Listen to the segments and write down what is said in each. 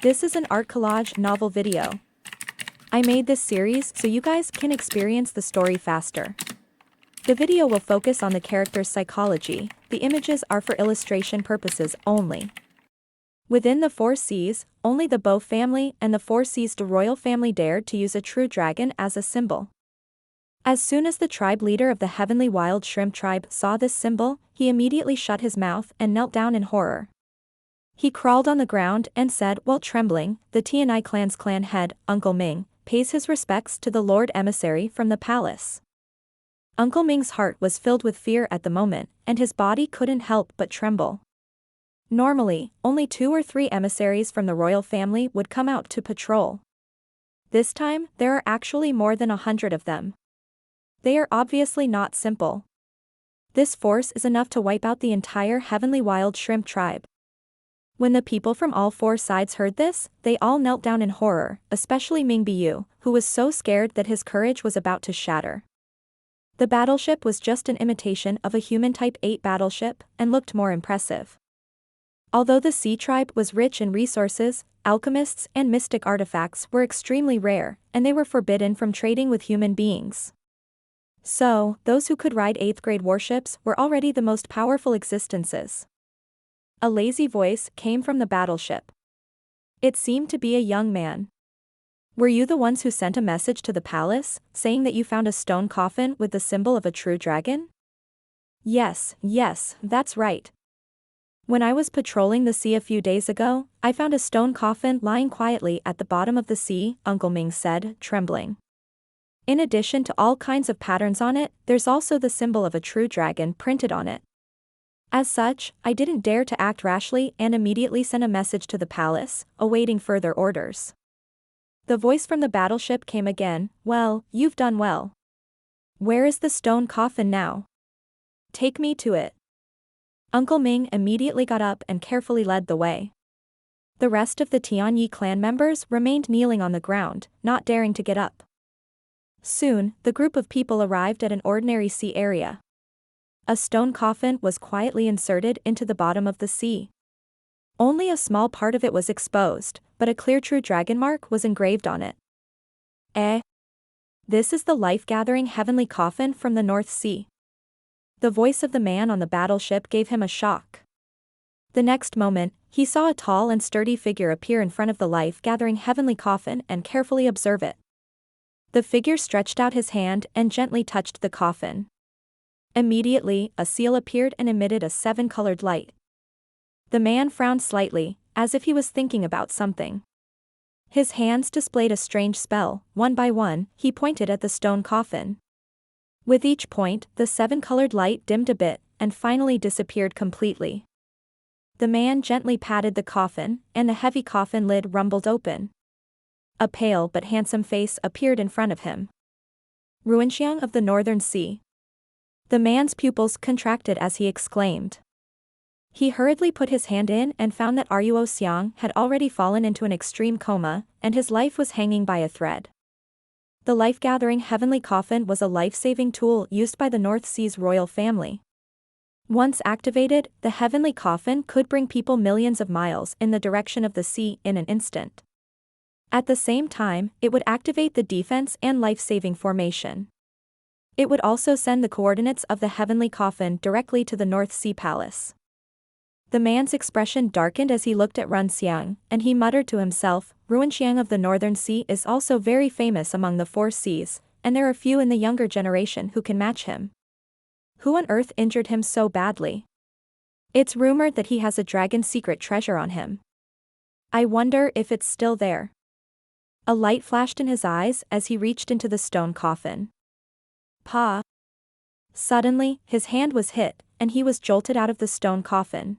This is an art collage novel video. I made this series so you guys can experience the story faster. The video will focus on the character's psychology, the images are for illustration purposes only. Within the 4 Seas, only the Bow family and the 4 Seas royal family dared to use a true dragon as a symbol. As soon as the tribe leader of the heavenly wild shrimp tribe saw this symbol, he immediately shut his mouth and knelt down in horror. He crawled on the ground and said while trembling, "The Tianai clan's clan head, Uncle Ming, pays his respects to the Lord Emissary from the palace." Uncle Ming's heart was filled with fear at the moment, and his body couldn't help but tremble. Normally, only 2 or 3 emissaries from the royal family would come out to patrol. This time, there are actually more than 100 of them. They are obviously not simple. This force is enough to wipe out the entire heavenly wild shrimp tribe. When the people from all 4 sides heard this, they all knelt down in horror, especially Ming Biu, who was so scared that his courage was about to shatter. The battleship was just an imitation of a human Type 8 battleship, and looked more impressive. Although the Sea Tribe was rich in resources, alchemists and mystic artifacts were extremely rare, and they were forbidden from trading with human beings. So, those who could ride 8th grade warships were already the most powerful existences. A lazy voice came from the battleship. It seemed to be a young man. "Were you the ones who sent a message to the palace, saying that you found a stone coffin with the symbol of a true dragon?" Yes, that's right. When I was patrolling the sea a few days ago, I found a stone coffin lying quietly at the bottom of the sea, Uncle Ming said, trembling. In addition to all kinds of patterns on it, there's also the symbol of a true dragon printed on it. As such, I didn't dare to act rashly and immediately sent a message to the palace, awaiting further orders. The voice from the battleship came again, "Well, you've done well. Where is the stone coffin now? Take me to it." Uncle Ming immediately got up and carefully led the way. The rest of the Tianyi clan members remained kneeling on the ground, not daring to get up. Soon, the group of people arrived at an ordinary sea area. A stone coffin was quietly inserted into the bottom of the sea. Only a small part of it was exposed, but a clear true dragon mark was engraved on it. This is the life-gathering heavenly coffin from the North Sea. The voice of the man on the battleship gave him a shock. The next moment, he saw a tall and sturdy figure appear in front of the life-gathering heavenly coffin and carefully observe it. The figure stretched out his hand and gently touched the coffin. Immediately, a seal appeared and emitted a 7-colored light. The man frowned slightly, as if he was thinking about something. His hands displayed a strange spell. One by one, he pointed at the stone coffin. With each point, the 7-colored light dimmed a bit, and finally disappeared completely. The man gently patted the coffin, and the heavy coffin lid rumbled open. A pale but handsome face appeared in front of him. "Ruinxiang of the Northern Sea." The man's pupils contracted as he exclaimed. He hurriedly put his hand in and found that Ruo Xiang had already fallen into an extreme coma, and his life was hanging by a thread. The life-gathering heavenly coffin was a life-saving tool used by the North Sea's royal family. Once activated, the heavenly coffin could bring people millions of miles in the direction of the sea in an instant. At the same time, it would activate the defense and life-saving formation. It would also send the coordinates of the heavenly coffin directly to the North Sea Palace. The man's expression darkened as he looked at Run Xiang, and he muttered to himself, "Ruinxiang of the Northern Sea is also very famous among the 4 Seas, and there are few in the younger generation who can match him. Who on earth injured him so badly? It's rumored that he has a dragon's secret treasure on him. I wonder if it's still there." A light flashed in his eyes as he reached into the stone coffin. Pa! Suddenly, his hand was hit, and he was jolted out of the stone coffin.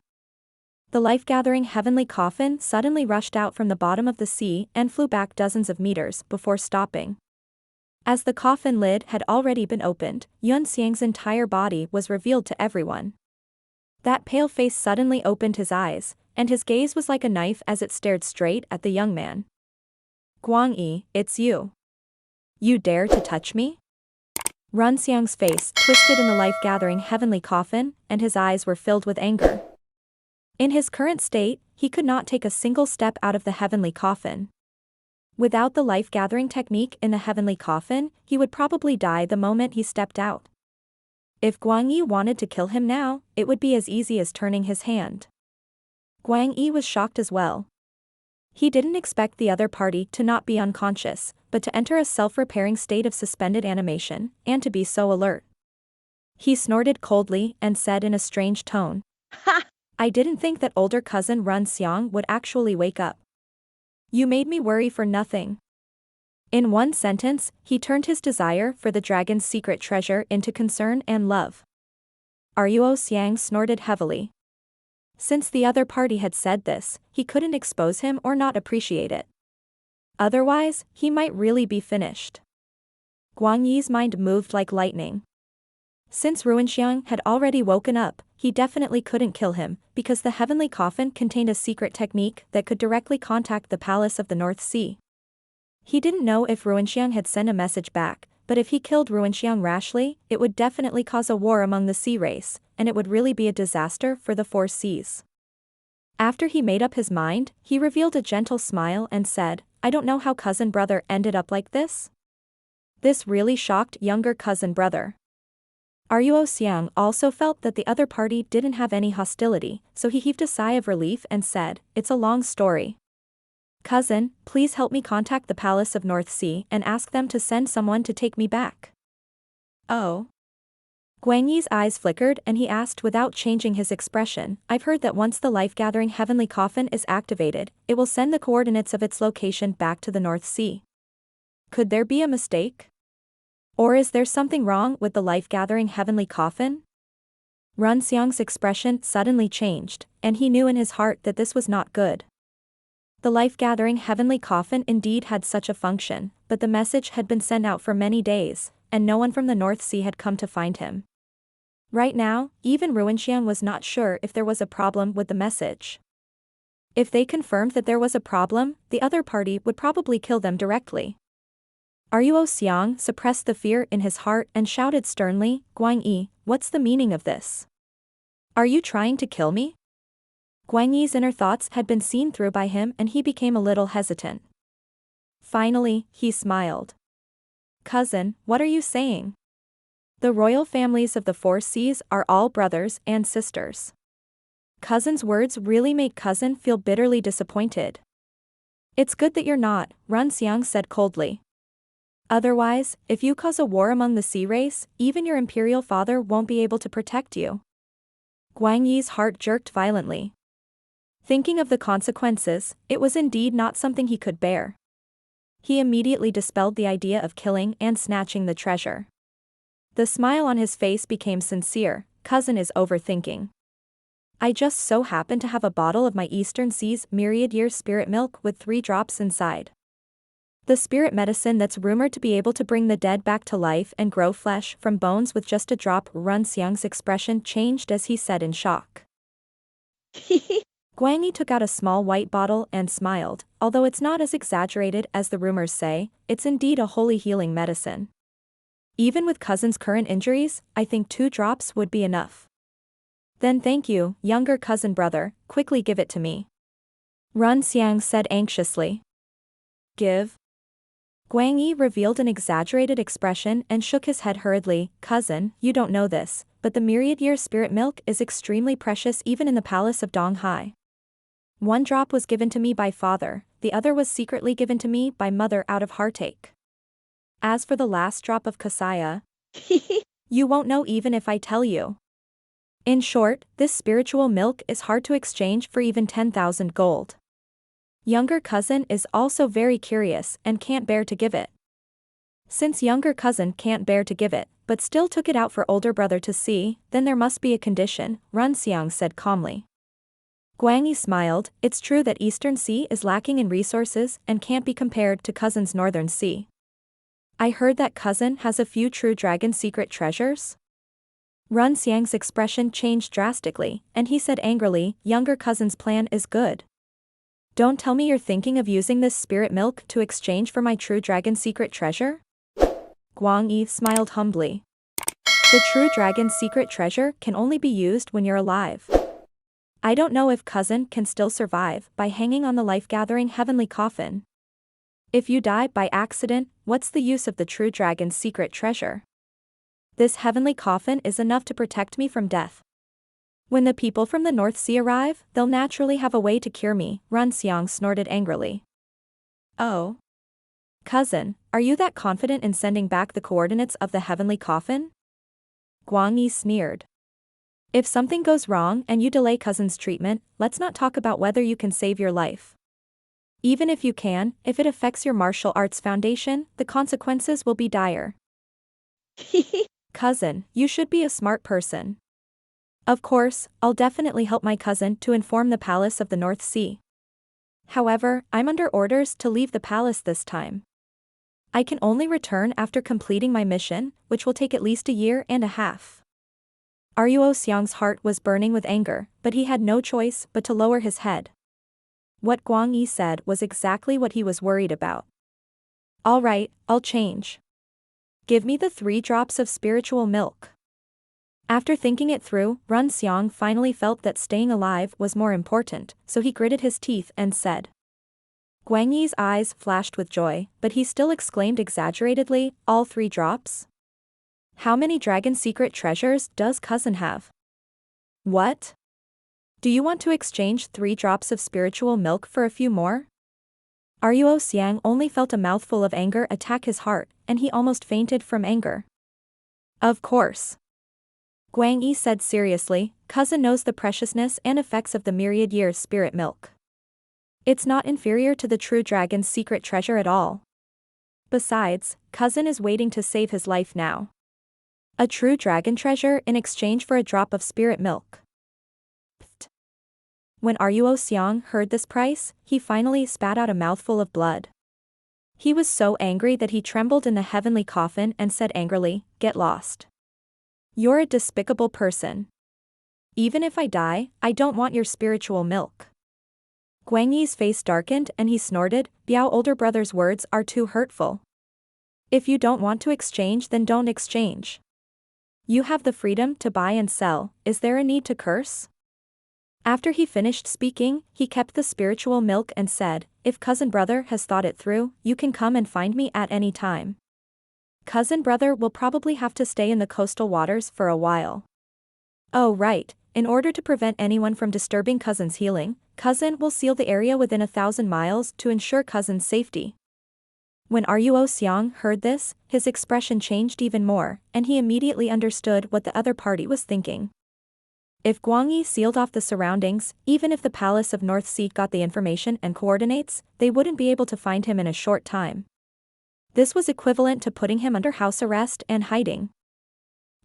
The life-gathering heavenly coffin suddenly rushed out from the bottom of the sea and flew back dozens of meters before stopping. As the coffin lid had already been opened, Yun Xiang's entire body was revealed to everyone. That pale face suddenly opened his eyes, and his gaze was like a knife as it stared straight at the young man. "Guangyi, it's you. You dare to touch me?" Run Xiang's face twisted in the life-gathering heavenly coffin, and his eyes were filled with anger. In his current state, he could not take a single step out of the heavenly coffin. Without the life-gathering technique in the heavenly coffin, he would probably die the moment he stepped out. If Guang Yi wanted to kill him now, it would be as easy as turning his hand. Guang Yi was shocked as well. He didn't expect the other party to not be unconscious, but to enter a self-repairing state of suspended animation, and to be so alert. He snorted coldly and said in a strange tone, "Ha! I didn't think that older cousin Run Xiang would actually wake up. You made me worry for nothing." In one sentence, he turned his desire for the dragon's secret treasure into concern and love. Ruo Xiang snorted heavily. Since the other party had said this, he couldn't expose him or not appreciate it. Otherwise, he might really be finished. Guang Yi's mind moved like lightning. Since Ruinxiang had already woken up, he definitely couldn't kill him, because the heavenly coffin contained a secret technique that could directly contact the palace of the North Sea. He didn't know if Ruinxiang had sent a message back, but if he killed Ruinxiang rashly, it would definitely cause a war among the sea race, and it would really be a disaster for the four seas. After he made up his mind, he revealed a gentle smile and said, "I don't know how cousin brother ended up like this." This really shocked younger cousin brother. Ruo Xiang also felt that the other party didn't have any hostility, so he heaved a sigh of relief and said, "It's a long story. Cousin, please help me contact the Palace of North Sea and ask them to send someone to take me back." "Oh?" Guang Yi's eyes flickered and he asked without changing his expression, "I've heard that once the life-gathering heavenly coffin is activated, it will send the coordinates of its location back to the North Sea. Could there be a mistake? Or is there something wrong with the life-gathering heavenly coffin?" Run Xiang's expression suddenly changed, and he knew in his heart that this was not good. The life-gathering heavenly coffin indeed had such a function, but the message had been sent out for many days, and no one from the North Sea had come to find him. Right now, even Ruinxiang was not sure if there was a problem with the message. If they confirmed that there was a problem, the other party would probably kill them directly. Ruo Xiang suppressed the fear in his heart and shouted sternly, "Guang Yi, what's the meaning of this? Are you trying to kill me?" Guang Yi's inner thoughts had been seen through by him and he became a little hesitant. Finally, he smiled. "Cousin, what are you saying? The royal families of the four seas are all brothers and sisters." Cousin's words really made cousin feel bitterly disappointed. "It's good that you're not," Run Xiang said coldly. "Otherwise, if you cause a war among the sea race, even your imperial father won't be able to protect you." Guang Yi's heart jerked violently. Thinking of the consequences, it was indeed not something he could bear. He immediately dispelled the idea of killing and snatching the treasure. The smile on his face became sincere. "Cousin is overthinking. I just so happen to have a bottle of my Eastern Sea's myriad year spirit milk with 3 drops inside. The spirit medicine that's rumored to be able to bring the dead back to life and grow flesh from bones with just a drop." Run Xiang's expression changed as he said in shock. Guang Yi took out a small white bottle and smiled. "Although it's not as exaggerated as the rumors say, it's indeed a holy healing medicine. Even with cousin's current injuries, I think 2 drops would be enough." "Then thank you, younger cousin brother, quickly give it to me," Run Xiang said anxiously. "Give?" Guang Yi revealed an exaggerated expression and shook his head hurriedly. "Cousin, you don't know this, but the myriad year spirit milk is extremely precious even in the palace of Donghai. 1 drop was given to me by father, the other was secretly given to me by mother out of heartache. As for the last drop of kasaya, you won't know even if I tell you. In short, this spiritual milk is hard to exchange for even 10,000 gold. Younger cousin is also very curious and can't bear to give it." Since younger cousin can't bear to give it, but still took it out for older brother to see, then there must be a condition, Run Xiang said calmly. Guang Yi smiled. "It's true that Eastern Sea is lacking in resources and can't be compared to cousin's Northern Sea. I heard that cousin has a few true dragon secret treasures?" Run Xiang's expression changed drastically, and he said angrily, "Younger cousin's plan is good. Don't tell me you're thinking of using this spirit milk to exchange for my true dragon secret treasure?" Guang Yi smiled humbly. "The true dragon's secret treasure can only be used when you're alive. I don't know if cousin can still survive by hanging on the life-gathering heavenly coffin. If you die by accident, what's the use of the true dragon's secret treasure? This heavenly coffin is enough to protect me from death. When the people from the North Sea arrive, they'll naturally have a way to cure me, Run Xiang snorted angrily. Oh. Cousin, are you that confident in sending back the coordinates of the heavenly coffin? Guang Yi sneered. If something goes wrong and you delay cousin's treatment, let's not talk about whether you can save your life. Even if you can, if it affects your martial arts foundation, the consequences will be dire. Cousin, you should be a smart person. Of course, I'll definitely help my cousin to inform the palace of the North Sea. However, I'm under orders to leave the palace this time. I can only return after completing my mission, which will take at least a year and a half. Ruo Xiang's heart was burning with anger, but he had no choice but to lower his head. What Guang Yi said was exactly what he was worried about. All right, I'll change. Give me the 3 drops of spiritual milk. After thinking it through, Run Xiang finally felt that staying alive was more important, so he gritted his teeth and said. Guang Yi's eyes flashed with joy, but he still exclaimed exaggeratedly, all 3 drops? How many dragon secret treasures does cousin have? What? Do you want to exchange 3 drops of spiritual milk for a few more? Ruo Xiang only felt a mouthful of anger attack his heart, and he almost fainted from anger. Of course. Guang Yi said seriously, cousin knows the preciousness and effects of the myriad years spirit milk. It's not inferior to the true dragon's secret treasure at all. Besides, cousin is waiting to save his life now. A true dragon treasure in exchange for a drop of spirit milk. Pfft. When Ruo Xiang heard this price, he finally spat out a mouthful of blood. He was so angry that he trembled in the heavenly coffin and said angrily, "Get lost. You're a despicable person. Even if I die, I don't want your spiritual milk." Guang Yi's face darkened and he snorted, "Biao older brother's words are too hurtful. If you don't want to exchange, then don't exchange. You have the freedom to buy and sell, is there a need to curse?" After he finished speaking, he kept the spiritual milk and said, "If cousin brother has thought it through, you can come and find me at any time. Cousin brother will probably have to stay in the coastal waters for a while. Oh right, in order to prevent anyone from disturbing cousin's healing, cousin will seal the area within 1,000 miles to ensure cousin's safety." When Ruo Xiang heard this, his expression changed even more, and he immediately understood what the other party was thinking. If Guang Yi sealed off the surroundings, even if the Palace of North Sea got the information and coordinates, they wouldn't be able to find him in a short time. This was equivalent to putting him under house arrest and hiding.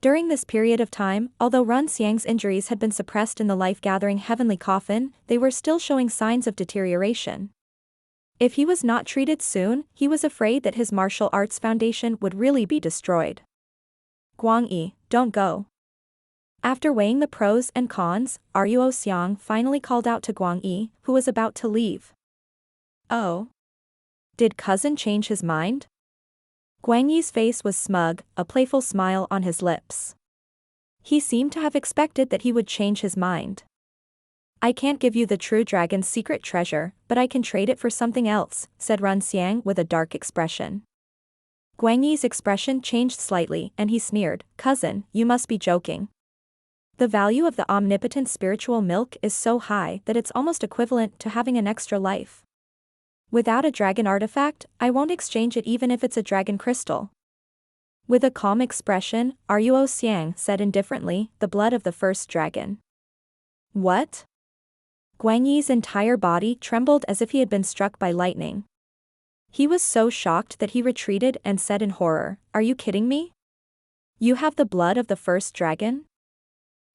During this period of time, although Run Xiang's injuries had been suppressed in the life-gathering heavenly coffin, they were still showing signs of deterioration. If he was not treated soon, he was afraid that his martial arts foundation would really be destroyed. Guang Yi, don't go. After weighing the pros and cons, Ruo Xiang finally called out to Guang Yi, who was about to leave. Oh. Did cousin change his mind? Guang Yi's face was smug, a playful smile on his lips. He seemed to have expected that he would change his mind. "I can't give you the true dragon's secret treasure, but I can trade it for something else," said Run Xiang with a dark expression. Guang Yi's expression changed slightly and he sneered, "Cousin, you must be joking. The value of the omnipotent spiritual milk is so high that it's almost equivalent to having an extra life. Without a dragon artifact, I won't exchange it even if it's a dragon crystal." With a calm expression, Ruo Xiang said indifferently, "The blood of the first dragon." What? Guang Yi's entire body trembled as if he had been struck by lightning. He was so shocked that he retreated and said in horror, "Are you kidding me? You have the blood of the first dragon?"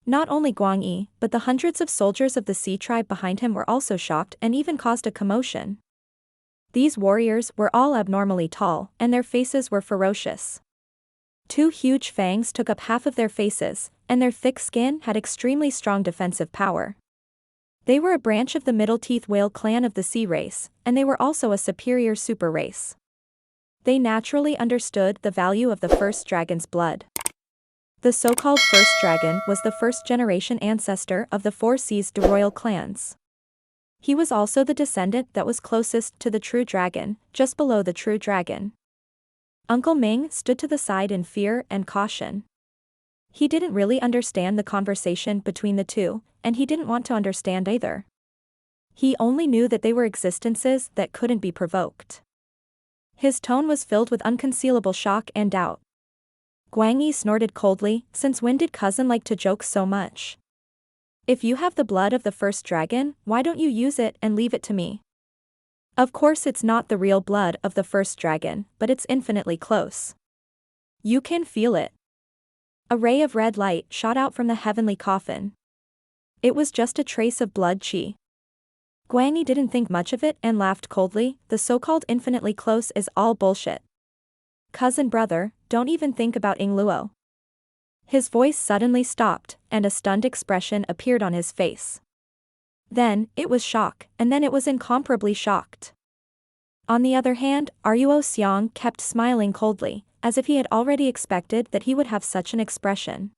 Not only Guang Yi, but the hundreds of soldiers of the Sea tribe behind him were also shocked and even caused a commotion. These warriors were all abnormally tall, and their faces were ferocious. 2 huge fangs took up half of their faces, and their thick skin had extremely strong defensive power. They were a branch of the middle-teeth whale clan of the Sea race, and they were also a superior super race. They naturally understood the value of the first dragon's blood. The so-called first dragon was the first-generation ancestor of the Four Seas royal clans. He was also the descendant that was closest to the true dragon, just below the true dragon. Uncle Ming stood to the side in fear and caution. He didn't really understand the conversation between the two, and he didn't want to understand either. He only knew that they were existences that couldn't be provoked. His tone was filled with unconcealable shock and doubt. Guang Yi snorted coldly, since when did cousin like to joke so much? If you have the blood of the first dragon, why don't you use it and leave it to me? Of course it's not the real blood of the first dragon, but it's infinitely close. You can feel it. A ray of red light shot out from the heavenly coffin. It was just a trace of blood qi. Guang Yi didn't think much of it and laughed coldly. The so-called infinitely close is all bullshit. Cousin brother, don't even think about Ying Luo. His voice suddenly stopped, and a stunned expression appeared on his face. Then, it was shock, and then it was incomparably shocked. On the other hand, Ruo Xiang kept smiling coldly, as if he had already expected that he would have such an expression.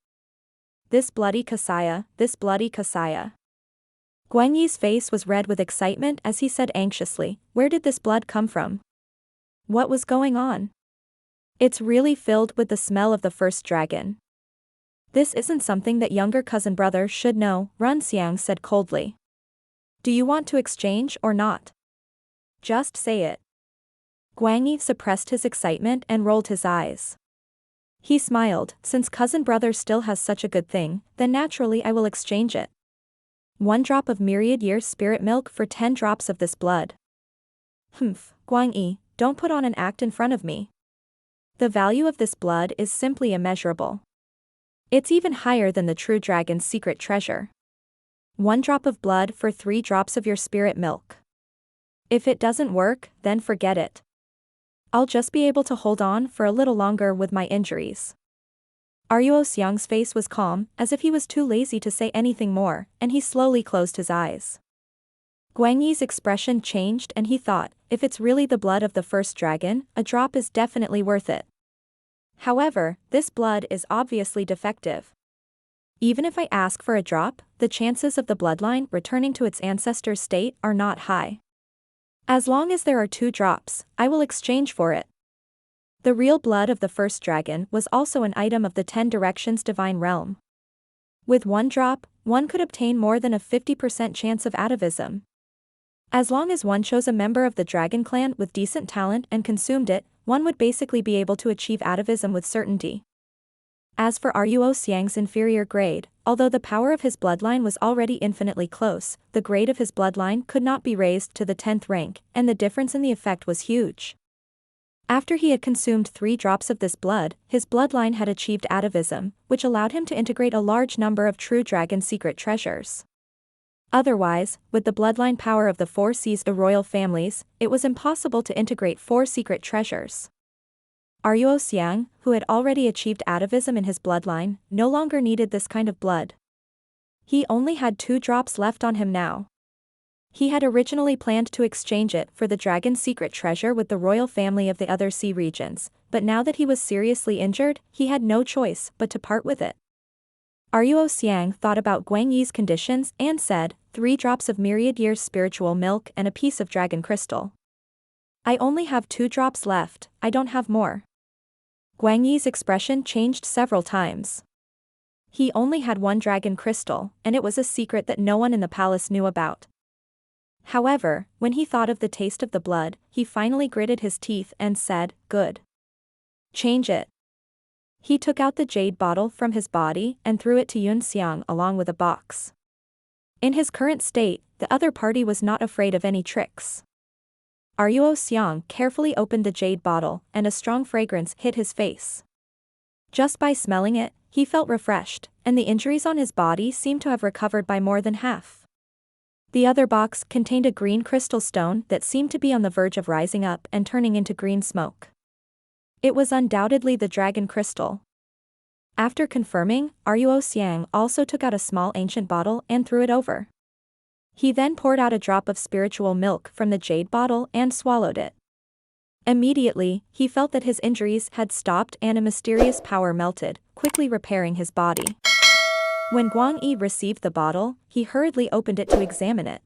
This bloody Kasaya, this bloody Kasaya. Guang Yi's face was red with excitement as he said anxiously, where did this blood come from? What was going on? It's really filled with the smell of the first dragon. This isn't something that younger cousin brother should know, Run Xiang said coldly. Do you want to exchange or not? Just say it. Guang Yi suppressed his excitement and rolled his eyes. He smiled, since cousin brother still has such a good thing, then naturally I will exchange it. 1 drop of myriad years spirit milk for 10 drops of this blood. Humph, Guang Yi, don't put on an act in front of me. The value of this blood is simply immeasurable. It's even higher than the true dragon's secret treasure. 1 drop of blood for 3 drops of your spirit milk. If it doesn't work, then forget it. I'll just be able to hold on for a little longer with my injuries. Ruo Xiang's face was calm, as if he was too lazy to say anything more, and he slowly closed his eyes. Guang Yi's expression changed and he thought, if it's really the blood of the first dragon, a drop is definitely worth it. However, this blood is obviously defective. Even if I ask for a drop, the chances of the bloodline returning to its ancestor's state are not high. As long as there are 2 drops, I will exchange for it. The real blood of the first dragon was also an item of the 10 Directions Divine Realm. With 1 drop, one could obtain more than a 50% chance of atavism. As long as one chose a member of the dragon clan with decent talent and consumed it, one would basically be able to achieve atavism with certainty. As for Ruo Xiang's inferior grade, although the power of his bloodline was already infinitely close, the grade of his bloodline could not be raised to the 10th rank, and the difference in the effect was huge. After he had consumed 3 drops of this blood, his bloodline had achieved atavism, which allowed him to integrate a large number of true dragon secret treasures. Otherwise, with the bloodline power of the 4 Seas royal families, it was impossible to integrate 4 secret treasures. Ruo Xiang, who had already achieved atavism in his bloodline, no longer needed this kind of blood. He only had 2 drops left on him now. He had originally planned to exchange it for the dragon's secret treasure with the royal family of the other sea regions, but now that he was seriously injured, he had no choice but to part with it. Ruo Xiang thought about Guang Yi's conditions and said, 3 drops of myriad years spiritual milk and a piece of dragon crystal. I only have 2 drops left, I don't have more. Guang Yi's expression changed several times. He only had 1 dragon crystal, and it was a secret that no one in the palace knew about. However, when he thought of the taste of the blood, he finally gritted his teeth and said, good. Change it. He took out the jade bottle from his body and threw it to Yun Xiang along with a box. In his current state, the other party was not afraid of any tricks. Ruo Xiang carefully opened the jade bottle, and a strong fragrance hit his face. Just by smelling it, he felt refreshed, and the injuries on his body seemed to have recovered by more than half. The other box contained a green crystal stone that seemed to be on the verge of rising up and turning into green smoke. It was undoubtedly the dragon crystal. After confirming, Ruo Xiang also took out a small ancient bottle and threw it over. He then poured out a drop of spiritual milk from the jade bottle and swallowed it. Immediately, he felt that his injuries had stopped and a mysterious power melted, quickly repairing his body. When Guang Yi received the bottle, he hurriedly opened it to examine it.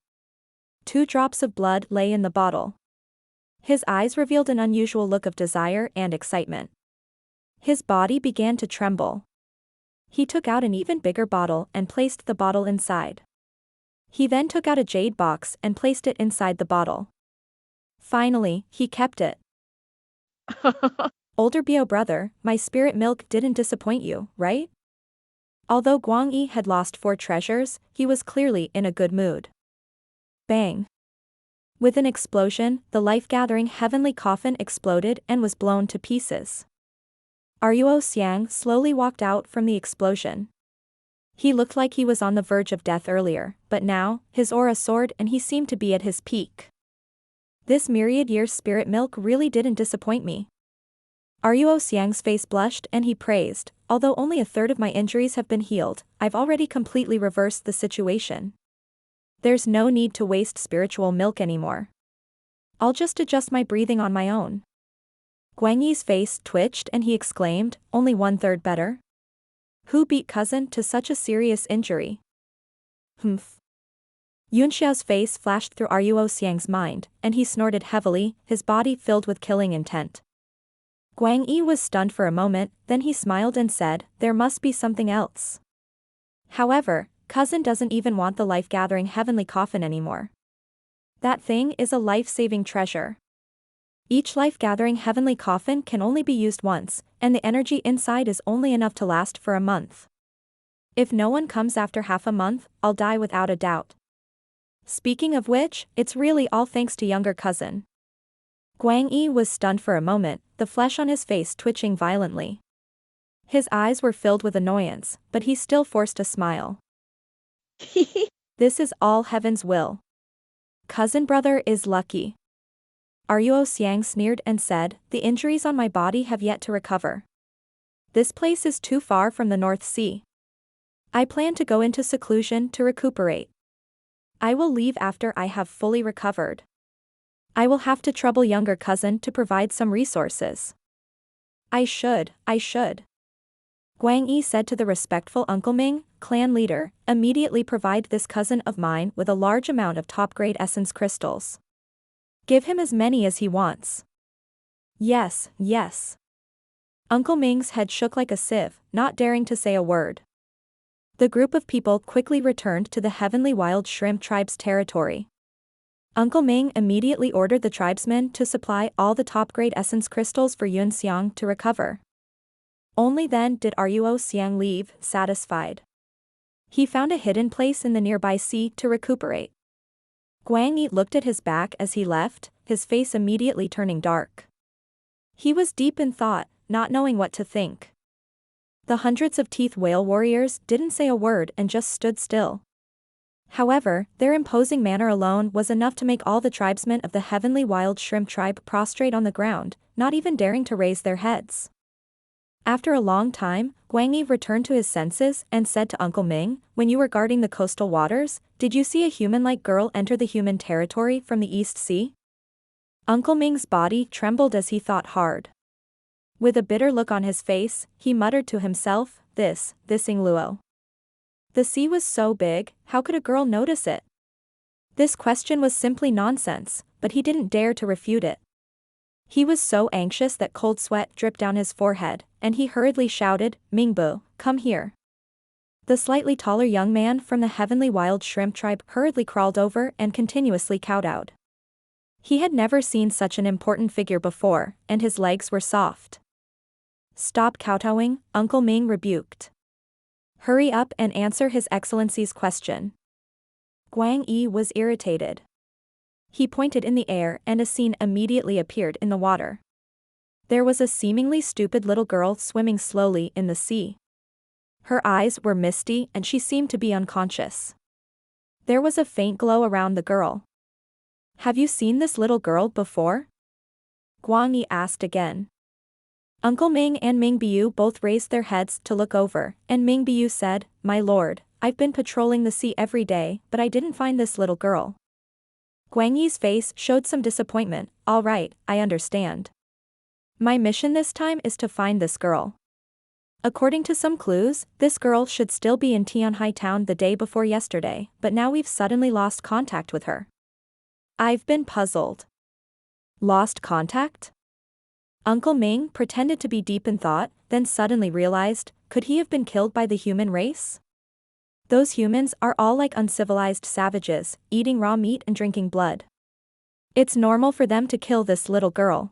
2 drops of blood lay in the bottle. His eyes revealed an unusual look of desire and excitement. His body began to tremble. He took out an even bigger bottle and placed the bottle inside. He then took out a jade box and placed it inside the bottle. Finally, he kept it. Older Bio brother, my spirit milk didn't disappoint you, right? Although Guang Yi had lost 4 treasures, he was clearly in a good mood. Bang! With an explosion, the life-gathering heavenly coffin exploded and was blown to pieces. Ruo Xiang slowly walked out from the explosion. He looked like he was on the verge of death earlier, but now, his aura soared and he seemed to be at his peak. This myriad years spirit milk really didn't disappoint me. Ruo Xiang's face blushed and he praised, although only a third of my injuries have been healed, I've already completely reversed the situation. There's no need to waste spiritual milk anymore. I'll just adjust my breathing on my own. Guang Yi's face twitched and he exclaimed, only 1/3 better? Who beat cousin to such a serious injury? Humph. Yunxiao's face flashed through Ruo Xiang's mind, and he snorted heavily, his body filled with killing intent. Guang Yi was stunned for a moment, then he smiled and said, there must be something else. However, cousin doesn't even want the life-gathering heavenly coffin anymore. That thing is a life-saving treasure. Each life-gathering heavenly coffin can only be used once, and the energy inside is only enough to last for a month. If no one comes after half a month, I'll die without a doubt. Speaking of which, it's really all thanks to younger cousin. Guang Yi was stunned for a moment, the flesh on his face twitching violently. His eyes were filled with annoyance, but he still forced a smile. This is all heaven's will. Cousin brother is lucky. Ruo Xiang sneered and said, the injuries on my body have yet to recover. This place is too far from the North Sea. I plan to go into seclusion to recuperate. I will leave after I have fully recovered. I will have to trouble younger cousin to provide some resources. I should. Guang Yi said to the respectful Uncle Ming, clan leader, immediately provide this cousin of mine with a large amount of top-grade essence crystals. Give him as many as he wants. Yes. Uncle Ming's head shook like a sieve, not daring to say a word. The group of people quickly returned to the Heavenly Wild Shrimp Tribe's territory. Uncle Ming immediately ordered the tribesmen to supply all the top-grade essence crystals for Yun Xiang to recover. Only then did Ruo Xiang leave, satisfied. He found a hidden place in the nearby sea to recuperate. Guang Yi looked at his back as he left, his face immediately turning dark. He was deep in thought, not knowing what to think. The hundreds of teeth whale warriors didn't say a word and just stood still. However, their imposing manner alone was enough to make all the tribesmen of the Heavenly Wild Shrimp Tribe prostrate on the ground, not even daring to raise their heads. After a long time, Guang Yi returned to his senses and said to Uncle Ming, when you were guarding the coastal waters, did you see a human-like girl enter the human territory from the East Sea? Uncle Ming's body trembled as he thought hard. With a bitter look on his face, he muttered to himself, this Ingluo. The sea was so big, how could a girl notice it? This question was simply nonsense, but he didn't dare to refute it. He was so anxious that cold sweat dripped down his forehead, and he hurriedly shouted, Mingbu, come here. The slightly taller young man from the Heavenly Wild Shrimp Tribe hurriedly crawled over and continuously kowtowed. He had never seen such an important figure before, and his legs were soft. Stop kowtowing, Uncle Ming rebuked. Hurry up and answer His Excellency's question. Guang Yi was irritated. He pointed in the air and a scene immediately appeared in the water. There was a seemingly stupid little girl swimming slowly in the sea. Her eyes were misty and she seemed to be unconscious. There was a faint glow around the girl. Have you seen this little girl before? Guang Yi asked again. Uncle Ming and Ming Biu both raised their heads to look over, and Ming Biu said, My lord, I've been patrolling the sea every day, but I didn't find this little girl. Guang Yi's face showed some disappointment. All right, I understand. My mission this time is to find this girl. According to some clues, this girl should still be in Tianhai town the day before yesterday, but now we've suddenly lost contact with her. I've been puzzled. Lost contact? Uncle Ming pretended to be deep in thought, then suddenly realized, could he have been killed by the human race? Those humans are all like uncivilized savages, eating raw meat and drinking blood. It's normal for them to kill this little girl.